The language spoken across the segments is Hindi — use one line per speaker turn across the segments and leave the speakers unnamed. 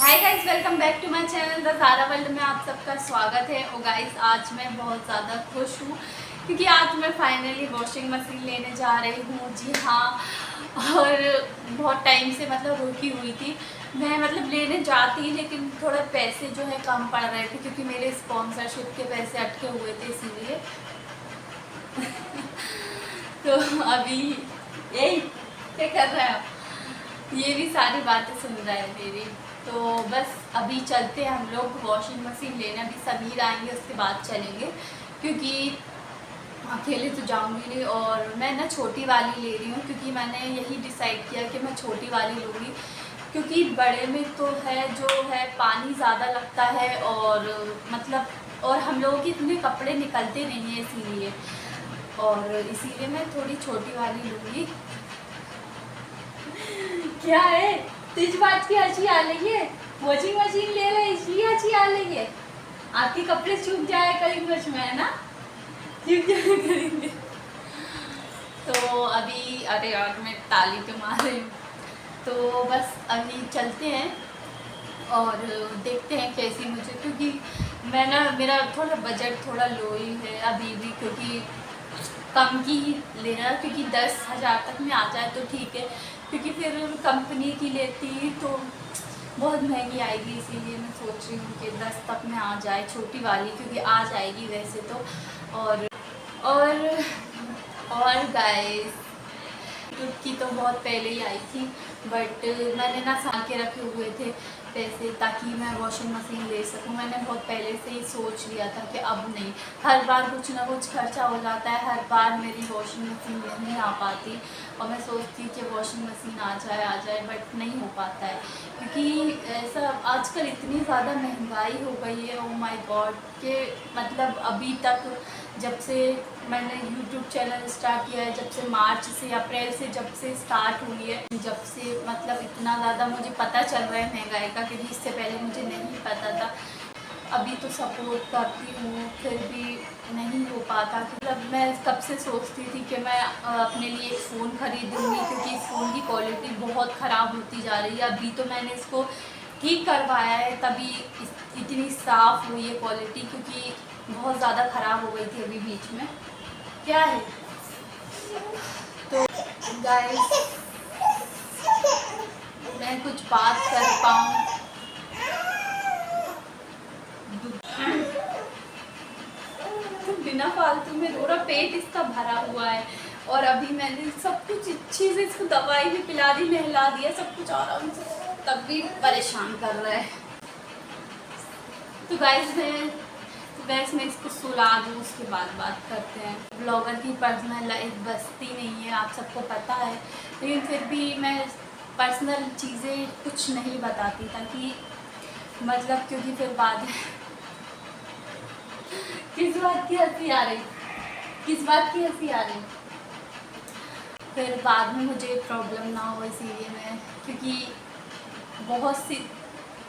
Hi guys, welcome back to my channel the Zara world में आप सबका स्वागत है। और गाइस आज मैं बहुत ज़्यादा खुश हूँ क्योंकि आज मैं फाइनली वॉशिंग मशीन लेने जा रही हूँ। जी हाँ, और बहुत टाइम से रुकी हुई थी मैं लेने जाती, लेकिन थोड़ा पैसे जो है कम पड़ रहे थे क्योंकि मेरे स्पॉन्सरशिप के पैसे अटके हुए थे इसीलिए। तो अभी यही क्या कर रहे हैं आप? ये भी सारी बातें सुन रहा है मेरी। तो बस अभी चलते हैं हम लोग वॉशिंग मशीन लेने। अभी समीर आएंगे उसके बाद चलेंगे क्योंकि अकेले तो जाऊंगी नहीं। और मैं ना छोटी वाली ले रही हूँ क्योंकि मैंने यही डिसाइड किया कि मैं छोटी वाली लूँगी क्योंकि बड़े में तो है जो है पानी ज़्यादा लगता है और हम लोगों के इतने कपड़े निकलते नहीं हैं इसीलिए। और इसीलिए मैं थोड़ी छोटी वाली लूँगी। क्या है तीज बात की हंसी आ रही है? वॉशिंग मशीन ले रहे इसलिए हंसी आ रही है? आपके कपड़े सूख जाए करेंगे उसमें, है ना? सूख जाए करेंगे। तो अभी अरे यार मैं ताली तो मार रही हूँ। तो बस अभी चलते हैं और देखते हैं कैसी मुझे, क्योंकि मैं ना मेरा थोड़ा बजट थोड़ा लो ही है अभी भी, क्योंकि कम की ही लेना, क्योंकि 10,000 तक में आ जाए तो ठीक है, क्योंकि फिर कंपनी की लेती तो बहुत महंगी आएगी। इसीलिए मैं सोच रही हूँ कि 10 तक में आ जाए छोटी वाली, क्योंकि आ जाएगी वैसे तो। और और और गाइस की तो बहुत पहले ही आई थी, बट मैंने ना साल के रखे हुए थे पैसे ताकि मैं वॉशिंग मशीन ले सकूं। मैंने बहुत पहले से ही सोच लिया था कि अब नहीं, हर बार कुछ ना कुछ खर्चा हो जाता है, हर बार मेरी वॉशिंग मशीन नहीं आ पाती। और मैं सोचती कि वॉशिंग मशीन आ जाए, बट नहीं हो पाता है क्योंकि ऐसा आजकल इतनी ज़्यादा महंगाई हो गई है। ओ माय गॉड के अभी तक जब से मैंने यूट्यूब चैनल स्टार्ट किया है, जब से मार्च से अप्रैल से जब से स्टार्ट हुई है, जब से इतना ज़्यादा मुझे पता चल रहा है महंगाई का, क्योंकि इससे पहले मुझे नहीं पता था। अभी तो सपोर्ट करती हूँ फिर भी नहीं हो पाता। मैं कब से सोचती थी कि मैं अपने लिए एक फ़ोन ख़रीदूँगी क्योंकि इस फ़ोन की क्वालिटी बहुत ख़राब होती जा रही है। अभी तो मैंने इसको ठीक करवाया है तभी इतनी साफ़ हुई है क्वालिटी, क्योंकि बहुत ज़्यादा ख़राब हो गई थी अभी बीच में। क्या है तो गाइस, मैं कुछ बात कर पाऊँ तो बिना फालतू में रो रहा, पेट इसका भरा हुआ है। और अभी मैंने सब कुछ अच्छे से इसको दवाई भी पिला दी, नहला दिया, सब कुछ आराम से, तब भी परेशान कर रहा है। तो गाइस मैं इसको सुला दूँ, उसके बाद बात करते हैं। ब्लॉगर की पर्सनल लाइफ बसती नहीं है, आप सबको पता है, लेकिन फिर भी मैं पर्सनल चीज़ें कुछ नहीं बताती ताकि क्योंकि फिर बाद में किस बात की हंसी आ रही? किस बात की हंसी आ रही? फिर बाद में मुझे प्रॉब्लम ना हो, इसीलिए मैं, क्योंकि बहुत सी,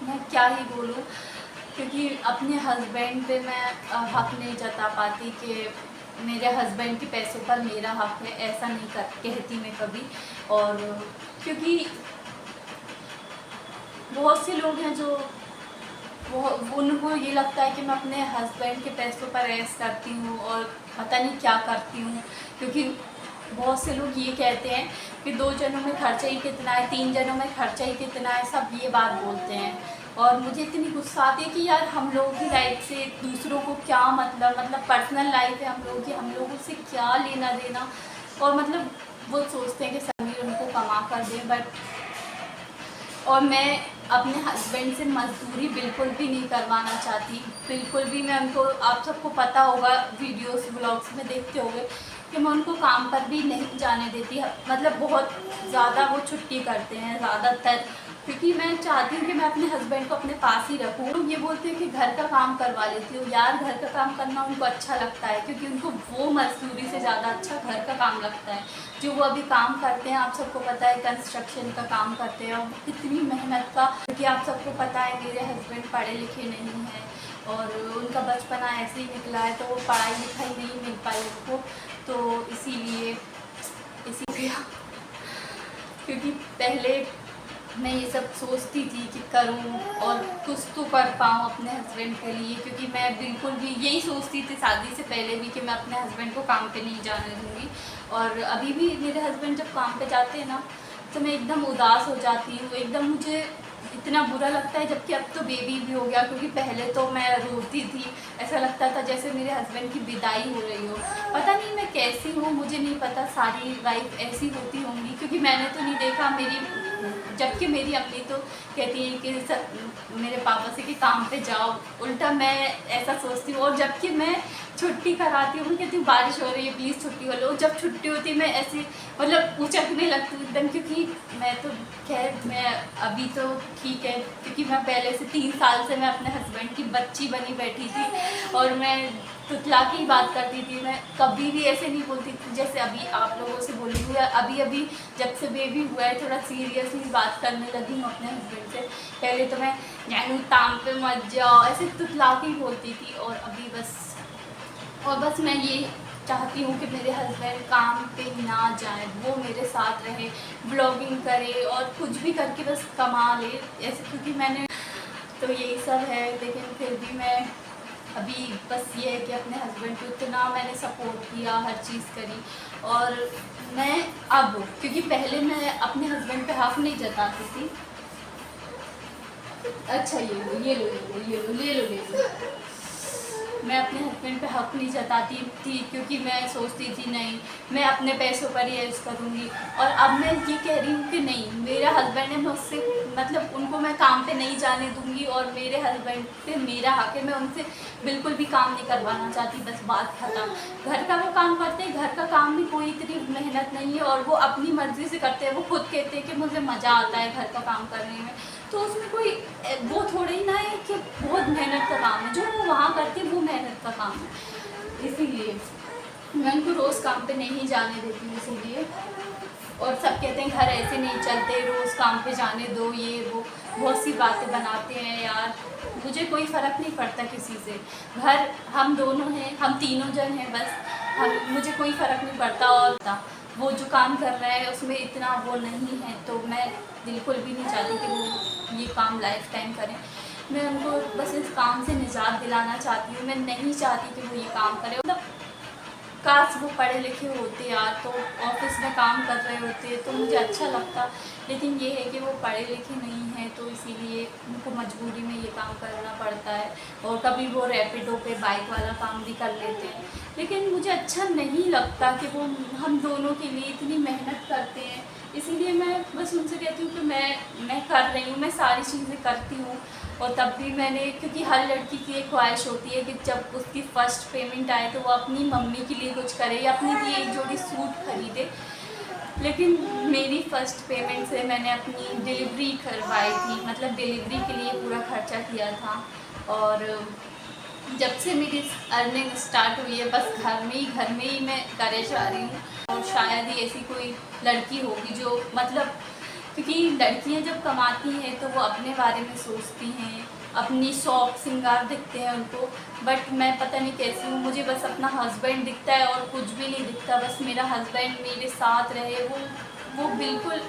मैं क्या ही बोलूँ, क्योंकि अपने हस्बैंड पे मैं हक़ नहीं जता पाती कि मेरे हस्बैंड के पैसों पर मेरा हक़ है, ऐसा नहीं कहती मैं कभी। और क्योंकि बहुत से लोग हैं जो उनको ये लगता है कि मैं अपने हस्बैंड के पैसों पर ऐश करती हूँ और पता नहीं क्या करती हूँ, क्योंकि बहुत से लोग ये कहते हैं कि 2 जनों में खर्चा ही कितना है, 3 जनों में खर्चा ही कितना है, सब ये बात बोलते हैं। और मुझे इतनी गुस्सा आती है कि यार हम लोगों की लाइफ से दूसरों को क्या पर्सनल लाइफ है हम लोगों की, हम लोगों से क्या लेना देना। और वो सोचते हैं कि समीर उनको कमा कर दे, बट और मैं अपने हस्बैंड से मजदूरी बिल्कुल भी नहीं करवाना चाहती, बिल्कुल भी। मैं उनको, आप सबको पता होगा, वीडियोस ब्लॉग्स में देखते होंगे कि मैं उनको काम पर भी नहीं जाने देती। बहुत ज़्यादा वो छुट्टी करते हैं ज़्यादातर, क्योंकि मैं चाहती हूँ कि मैं अपने हस्बैंड को अपने पास ही रखूँ। लोग ये बोलते हैं कि घर का काम करवा लेती हूँ, यार घर का काम करना उनको अच्छा लगता है, क्योंकि उनको वो मजदूरी से ज़्यादा अच्छा घर का काम लगता है जो वो अभी काम करते हैं। आप सबको पता है कंस्ट्रक्शन का काम करते हैं, और कितनी मेहनत का, क्योंकि आप सबको पता है मेरे हस्बैंड पढ़े लिखे नहीं हैं और उनका बचपना ऐसे ही निकला है, तो वो पढ़ाई लिखाई नहीं मिल पाई उनको, तो इसीलिए क्योंकि पहले मैं ये सब सोचती थी कि करूं और कुछ तो कर पाऊं अपने हस्बैंड के लिए, क्योंकि मैं बिल्कुल भी यही सोचती थी शादी से पहले भी कि मैं अपने हस्बैंड को काम पे नहीं जाने दूंगी। और अभी भी मेरे हस्बैंड जब काम पे जाते हैं ना तो मैं एकदम उदास हो जाती हूँ, एकदम मुझे इतना बुरा लगता है। जबकि अब तो बेबी भी हो गया, क्योंकि पहले तो मैं रोती थी, ऐसा लगता था जैसे मेरे हस्बैंड की विदाई हो रही हो। पता नहीं मैं कैसी हूँ, मुझे नहीं पता सारी वाइफ ऐसी होती होंगी, क्योंकि मैंने तो नहीं देखा जबकि मेरी अम्मी तो कहती है कि मेरे पापा से कि काम पे जाओ, उल्टा मैं ऐसा सोचती हूँ। और जबकि मैं छुट्टी कराती हूँ, कहती हूँ बारिश हो रही है प्लीज़ छुट्टी हो लो, जब छुट्टी होती है मैं ऐसे मतलब उचकने लगती हूँ एकदम, क्योंकि मैं तो खैर मैं अभी तो ठीक है, क्योंकि मैं पहले से 3 साल से मैं अपने हस्बैंड की बच्ची बनी बैठी थी और मैं तुतला के ही बात करती थी। मैं कभी भी ऐसे नहीं बोलती थी जैसे अभी आप लोगों से बोली हूँ, या अभी जब से बेबी हुआ है थोड़ा सीरियसली बात करने लगी हूँ अपने हस्बैंड से। पहले तो मैं जानू ताम पे मत जाओ ऐसे तुतला के ही बोलती थी, और अभी बस मैं ये चाहती हूँ कि मेरे हस्बैंड काम पे ना जाए, वो मेरे साथ रहे, ब्लॉगिंग करे और कुछ भी करके बस कमा ले ऐसे, क्योंकि मैंने तो यही सब है। लेकिन फिर भी मैं अभी बस ये है कि अपने हस्बैंड को इतना मैंने सपोर्ट किया, हर चीज़ करी। और मैं अब, क्योंकि पहले मैं अपने हस्बैंड पे हक नहीं जताती थी। अच्छा ये लो ले लो। मैं अपने हस्बैंड पे हक नहीं जताती थी, क्योंकि मैं सोचती थी नहीं मैं अपने पैसों पर ही ऐश करूँगी। और अब मैं ये कह रही हूँ कि नहीं, मेरा हस्बैंड है, मैं उससे मतलब उनको मैं काम पे नहीं जाने दूँगी, और मेरे हस्बैंड पे मेरा हक है, मैं उनसे बिल्कुल भी काम नहीं करवाना चाहती, बस बात खत्म। घर का वो काम करते हैं, घर का काम भी कोई इतनी मेहनत नहीं है, और वो अपनी मर्ज़ी से करते हैं। वो खुद कहते हैं कि मुझे मज़ा आता है घर का काम करने में, तो उसमें कोई वो थोड़ी ना है कि बहुत मेहनत का काम है, जो वो वहाँ करते हैं वो मेहनत का काम है। इसीलिए मैं उनको रोज़ काम पे नहीं जाने देती हूँ। इसीलिए और सब कहते हैं घर ऐसे नहीं चलते, रोज़ काम पे जाने दो, ये वो बहुत सी बातें बनाते हैं यार। मुझे कोई फ़र्क नहीं पड़ता किसी से, घर हम दोनों हैं, हम तीनों जन हैं बस, मुझे कोई फ़र्क नहीं पड़ता। और वो जो काम कर रहा है उसमें इतना वो नहीं है, तो मैं बिल्कुल भी नहीं चाहती कि वो ये काम लाइफ टाइम करें। मैं उनको बस इस काम से निजात दिलाना चाहती हूँ। मैं नहीं चाहती कि वो ये काम करें। मतलब काश वो पढ़े लिखे होते यार, तो ऑफिस में काम कर रहे होते तो मुझे अच्छा लगता। लेकिन ये है कि वो पढ़े लिखे नहीं हैं, तो इसीलिए उनको मजबूरी में ये काम करना पड़ता है। और कभी वो रैपिडो पे बाइक वाला काम भी कर लेते हैं, लेकिन मुझे अच्छा नहीं लगता कि वो हम दोनों के लिए इतनी मेहनत करते हैं। इसीलिए मैं बस उनसे कहती हूँ कि मैं कर रही हूँ, मैं सारी चीज़ें करती हूँ। और तब भी मैंने, क्योंकि हर लड़की की एक ख्वाहिश होती है कि जब उसकी फ़र्स्ट पेमेंट आए तो वो अपनी मम्मी के लिए कुछ करे या अपने लिए एक जोड़ी सूट खरीदे। लेकिन मेरी फ़र्स्ट पेमेंट से मैंने अपनी डिलीवरी करवाई थी, मतलब डिलीवरी के लिए पूरा खर्चा किया था। और जब से मेरी अर्निंग स्टार्ट हुई है बस घर में ही मैं करे जा रही हूँ। और शायद ही ऐसी कोई लड़की होगी जो मतलब, क्योंकि लड़कियां जब कमाती हैं तो वो अपने बारे में सोचती हैं, अपनी शौक श्रृंगार दिखते हैं उनको। बट मैं पता नहीं कैसी हूँ, मुझे बस अपना हस्बैंड दिखता है और कुछ भी नहीं दिखता। बस मेरा हस्बैंड मेरे साथ रहे, वो बिल्कुल।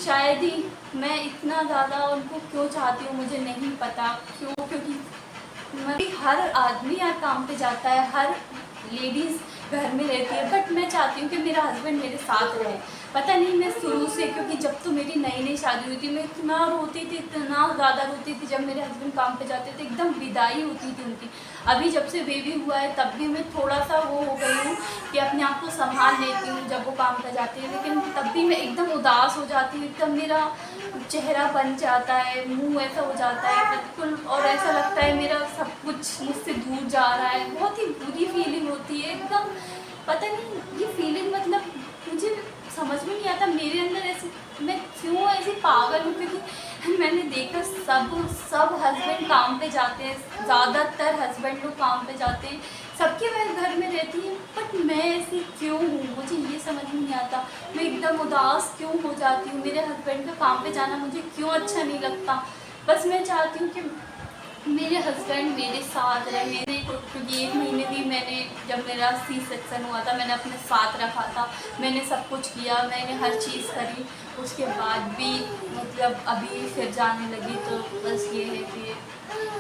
शायद ही मैं इतना ज़्यादा उनको क्यों चाहती हूँ मुझे नहीं पता क्यों, क्योंकि हर आदमी यार काम पे जाता है, हर लेडीज़ घर में रहती है, बट मैं चाहती हूँ कि मेरा हस्बैंड मेरे साथ रहे। पता नहीं, मैं शुरू से, क्योंकि जब तो मेरी नई शादी हुई थी मैं इतना रोती थी, इतना ज़्यादा रोती थी जब मेरे हस्बैंड काम पे जाते थे, एकदम विदाई होती थी उनकी। अभी जब से बेबी हुआ है तब भी मैं थोड़ा सा वो हो गई हूँ कि अपने आप को संभाल लेती हूँ जब वो काम पे जाते हैं, लेकिन तब भी मैं एकदम उदास हो जाती हूँ, एकदम मेरा चेहरा बन जाता है, मुंह ऐसा हो जाता है बिल्कुल, और ऐसा लगता है मेरा सब कुछ मुझसे दूर जा रहा है। बहुत ही बुरी फीलिंग होती है एकदम। पता नहीं ये फीलिंग मतलब मुझे समझ में नहीं आता मेरे अंदर ऐसे, मैं क्यों ऐसी पागल हूँ। क्योंकि मैंने देखा सब हस्बैंड काम पे जाते हैं, ज़्यादातर हस्बैंड लोग काम पे जाते हैं, सबके मैं घर में रहती हूँ, बट मैं ऐसी क्यों हूँ मुझे ये समझ में नहीं आता। मैं एकदम उदास क्यों हो जाती हूँ, मेरे हस्बैंड का काम पे जाना मुझे क्यों अच्छा नहीं लगता। बस मैं चाहती हूँ कि मेरे हस्बैंड मेरे साथ रहे, मेरे क्योंकि 1 महीने भी मैंने, जब मेरा सी सेक्शन हुआ था, मैंने अपने साथ रखा था, मैंने सब कुछ किया, मैंने हर चीज़ करी। उसके बाद भी मतलब अभी फिर जाने लगी, तो बस ये है कि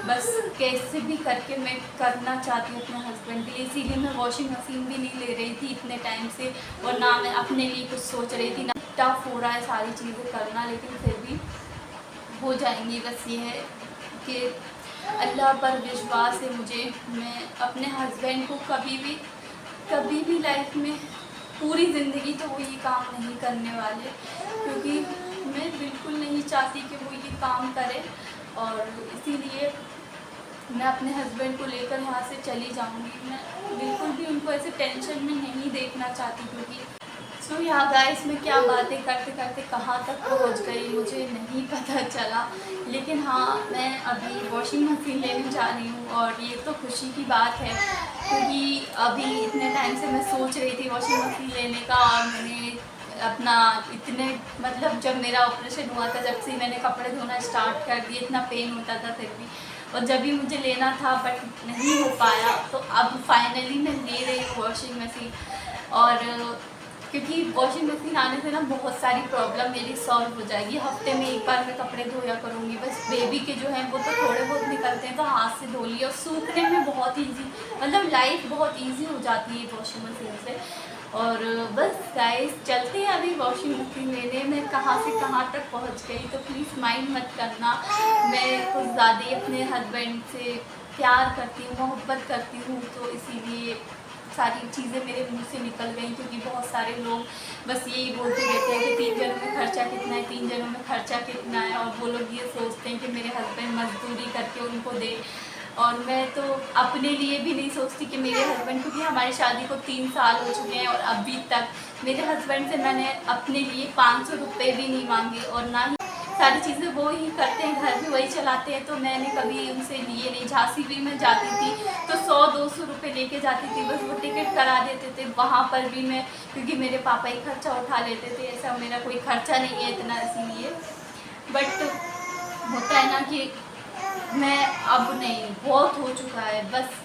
बस कैसे भी करके मैं करना चाहती हूँ अपने हस्बैंड के लिए। इसीलिए मैं वॉशिंग मशीन भी नहीं ले रही थी इतने टाइम से, और ना मैं अपने लिए कुछ सोच रही थी, ना टफ हो रहा है सारी चीज़ें करना, लेकिन फिर भी हो जाएंगी। बस ये है कि अल्लाह पर विश्वास है मुझे। मैं अपने हस्बैंड को कभी भी लाइफ में, पूरी ज़िंदगी तो वो ये काम नहीं करने वाले, क्योंकि मैं बिल्कुल नहीं चाहती कि वो ये काम करे, और इसीलिए मैं अपने हस्बैंड को लेकर यहाँ से चली जाऊँगी। मैं बिल्कुल भी उनको ऐसे टेंशन में नहीं देखना चाहती, क्योंकि सो यहाँ गाइस मैं क्या बातें करते करते कहाँ तक पहुँच गई मुझे नहीं पता चला। लेकिन हाँ, मैं अभी वॉशिंग मशीन लेने जा रही हूँ, और ये तो खुशी की बात है, क्योंकि अभी इतने टाइम से मैं सोच रही थी वॉशिंग मशीन लेने का, और मैंने अपना इतने मतलब जब मेरा ऑपरेशन हुआ था, जब से मैंने कपड़े धोना स्टार्ट कर दिए, इतना पेन होता था फिर भी, और जब भी मुझे लेना था बट नहीं हो पाया, तो अब फाइनली मैं ले रही हूँ वॉशिंग मशीन। और क्योंकि वॉशिंग मशीन आने से ना बहुत सारी प्रॉब्लम मेरी सॉल्व हो जाएगी। हफ्ते में एक बार मैं कपड़े धोया करूँगी, बस बेबी के जो हैं वो तो थोड़े बहुत निकलते हैं तो हाथ से धो लिए, और सूखने में बहुत ईजी, मतलब लाइफ बहुत ईजी हो जाती है वॉशिंग मशीन से। और बस गाइस चलते हैं अभी वॉशिंग मशीन लेने। मैं कहाँ से कहाँ तक पहुँच गई, तो प्लीज़ माइंड मत करना। मैं कुछ ज़्यादा ही अपने हस्बैंड से प्यार करती हूँ, मोहब्बत करती हूँ, तो इसीलिए सारी चीज़ें मेरे मुंह से निकल गई। क्योंकि बहुत सारे लोग बस यही बोलते रहते हैं कि 3 जनों में खर्चा कितना है, 3 जनों में खर्चा कितना है, और वो लोग ये सोचते हैं कि मेरे हस्बैंड मजदूरी करके उनको दे। और मैं तो अपने लिए भी नहीं सोचती कि मेरे हस्बैंड, क्योंकि हमारी शादी को 3 साल हो चुके हैं, और अभी तक मेरे हस्बैंड से मैंने अपने लिए 500 रुपये भी नहीं मांगे, और ना ही सारी चीज़ें वो ही करते हैं, घर भी वही चलाते हैं, तो मैंने कभी उनसे लिए नहीं। झांसी भी मैं जाती थी तो 100-200 रुपये लेके जाती थी, बस वो टिकट करा देते थे। वहाँ पर भी मैं, क्योंकि मेरे पापा ही खर्चा उठा लेते थे, ऐसा मेरा कोई खर्चा नहीं है इतना, इसीलिए। बट होता है ना कि मैं अब नहीं, बहुत हो चुका है बस।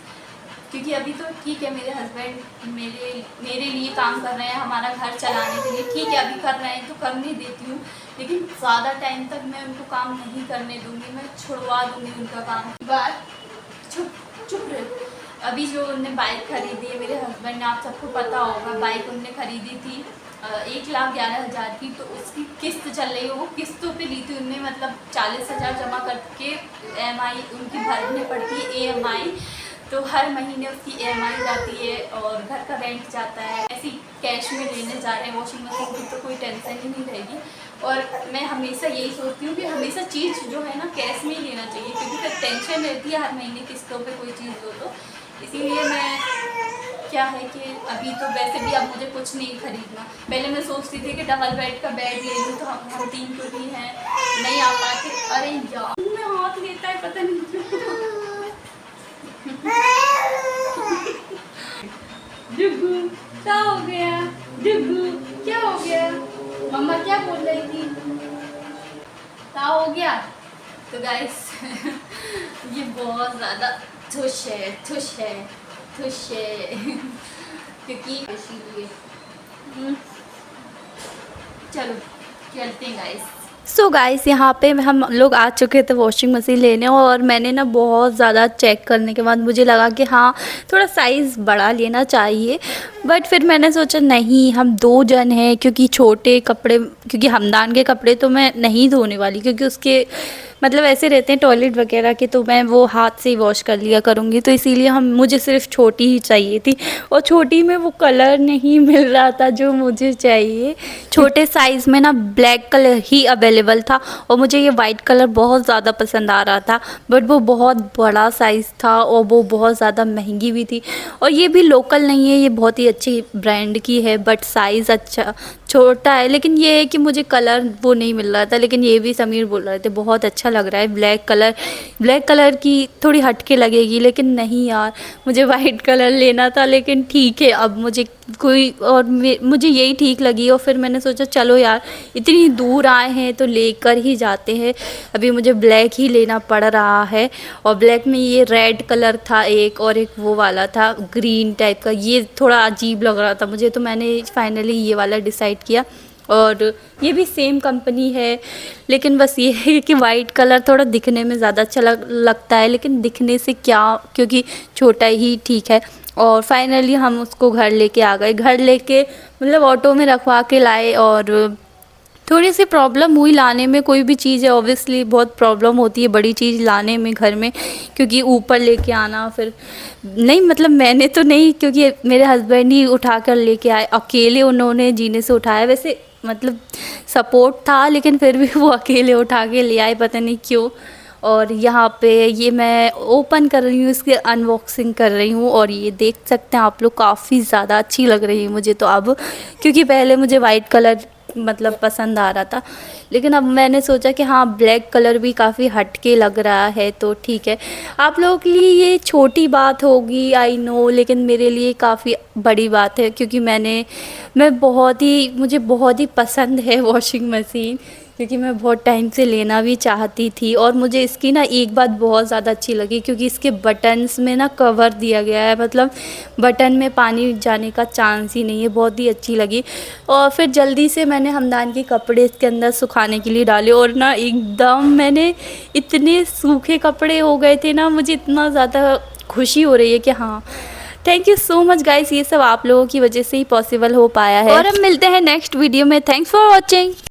क्योंकि अभी तो ठीक है, मेरे हस्बैंड मेरे लिए काम कर रहे हैं, हमारा घर चलाने के लिए, ठीक है अभी कर रहे हैं तो करने देती हूँ, लेकिन ज़्यादा टाइम तक मैं उनको काम नहीं करने दूँगी, मैं छुड़वा दूँगी उनका काम। बात चुप रहे। अभी जो उनने बाइक खरीदी है मेरे हस्बैंड ने, आप सबको पता होगा, बाइक उनने खरीदी थी 1,11,000 की, तो उसकी किस्त चल रही है, वो किस्तों पे ली थी उनने, मतलब 40,000 जमा करके EMI उनकी भरनी पड़ती है, EMI, तो हर महीने उसकी EMI जाती है, और घर का रेंट जाता है। ऐसी कैश में लेने जा रहे हैं वॉशिंग मशीन की, तो कोई टेंशन ही नहीं रहेगी। और मैं हमेशा यही सोचती हूँ कि हमेशा चीज़ जो है ना कैश में ही लेना चाहिए, क्योंकि फिर टेंशन रहती है हर महीने किस्तों पे कोई चीज़ हो, तो इसीलिए मैं, क्या है कि अभी तो वैसे भी अब मुझे कुछ नहीं खरीदना। पहले मैं सोचती थी कि डबल बेड का बेड ले लूँ, तो हम 3 क्योंकि हैं, नहीं आ पाते। अरे यार मैं हाथ लेता है पता नहीं क्यों। जुगू क्या हो गया, जुगू क्या हो गया, मम्मा क्या बोल रही थी, क्या हो गया। तो गाइस ये बहुत ज़्यादा खुश है क्योंकि इसीलिए चलो चलते हैं गाइस।
सो गाइस यहाँ पे हम लोग आ चुके थे वॉशिंग मशीन लेने, और मैंने ना बहुत ज़्यादा चेक करने के बाद मुझे लगा कि हाँ थोड़ा साइज़ बड़ा लेना चाहिए। बट फिर मैंने सोचा नहीं, हम 2 जन हैं, क्योंकि छोटे कपड़े, क्योंकि हमदान के कपड़े तो मैं नहीं धोने वाली, क्योंकि उसके मतलब ऐसे रहते हैं टॉयलेट वगैरह के, तो मैं वो हाथ से ही वॉश कर लिया करूँगी, तो इसीलिए मुझे सिर्फ छोटी ही चाहिए थी, और छोटी में वो कलर नहीं मिल रहा था जो मुझे चाहिए। छोटे साइज़ में ना ब्लैक कलर ही अवेलेबल था, और मुझे ये वाइट कलर बहुत ज़्यादा पसंद आ रहा था, बट वो बहुत बड़ा साइज़ था, और वो बहुत ज़्यादा महंगी भी थी, और ये भी लोकल नहीं है, ये बहुत ही अच्छी ब्रांड की है, बट साइज़ अच्छा छोटा है। लेकिन ये है कि मुझे कलर वो नहीं मिल रहा था, लेकिन ये भी समीर बोल रहे थे बहुत अच्छा अच्छा लग रहा है ब्लैक कलर की थोड़ी हटके लगेगी, लेकिन नहीं यार, मुझे वाइट कलर लेना था। लेकिन ठीक है, अब मुझे कोई और मुझे यही ठीक लगी और फिर मैंने सोचा चलो यार इतनी दूर आए हैं तो लेकर ही जाते हैं। अभी मुझे ब्लैक ही लेना पड़ रहा है, और ब्लैक में ये रेड कलर था एक, और एक वो वाला था ग्रीन टाइप का, ये थोड़ा अजीब लग रहा था मुझे, तो मैंने फाइनली ये वाला डिसाइड किया। और ये भी सेम कंपनी है, लेकिन बस ये है कि वाइट कलर थोड़ा दिखने में ज़्यादा अच्छा लगता है, लेकिन दिखने से क्या, क्योंकि छोटा ही ठीक है। और फाइनली हम उसको घर लेके आ गए, घर लेके मतलब ऑटो में रखवा के लाए, और थोड़ी सी प्रॉब्लम हुई लाने में। कोई भी चीज़ है ऑब्वियसली बहुत प्रॉब्लम होती है बड़ी चीज़ लाने में घर में, क्योंकि ऊपर लेके आना, फिर नहीं मतलब मैंने तो नहीं, क्योंकि मेरे हस्बैंड ही उठा कर लेके आए, अकेले उन्होंने जीने से उठाया। वैसे मतलब सपोर्ट था, लेकिन फिर भी वो अकेले उठा के ले आए, पता नहीं क्यों। और यहाँ पे ये मैं ओपन कर रही हूँ, इसकी अनबॉक्सिंग कर रही हूँ, और ये देख सकते हैं आप लोग, काफ़ी ज़्यादा अच्छी लग रही है मुझे तो अब, क्योंकि पहले मुझे वाइट कलर मतलब पसंद आ रहा था, लेकिन अब मैंने सोचा कि हाँ ब्लैक कलर भी काफ़ी हटके लग रहा है, तो ठीक है। आप लोगों के लिए ये छोटी बात होगी आई नो, लेकिन मेरे लिए काफ़ी बड़ी बात है, क्योंकि मुझे बहुत ही पसंद है वॉशिंग मशीन, क्योंकि मैं बहुत टाइम से लेना भी चाहती थी। और मुझे इसकी ना एक बात बहुत ज़्यादा अच्छी लगी, क्योंकि इसके बटन्स में ना कवर दिया गया है, मतलब बटन में पानी जाने का चांस ही नहीं है, बहुत ही अच्छी लगी। और फिर जल्दी से मैंने हमदान के कपड़े इसके अंदर सुखाने के लिए डाले, और ना एकदम मैंने इतने सूखे कपड़े हो गए थे ना, मुझे इतना ज़्यादा खुशी हो रही है कि हाँ thank you so much guys, ये सब आप लोगों की वजह से ही पॉसिबल हो पाया है। और अब मिलते हैं नेक्स्ट वीडियो में। Thanks for watching.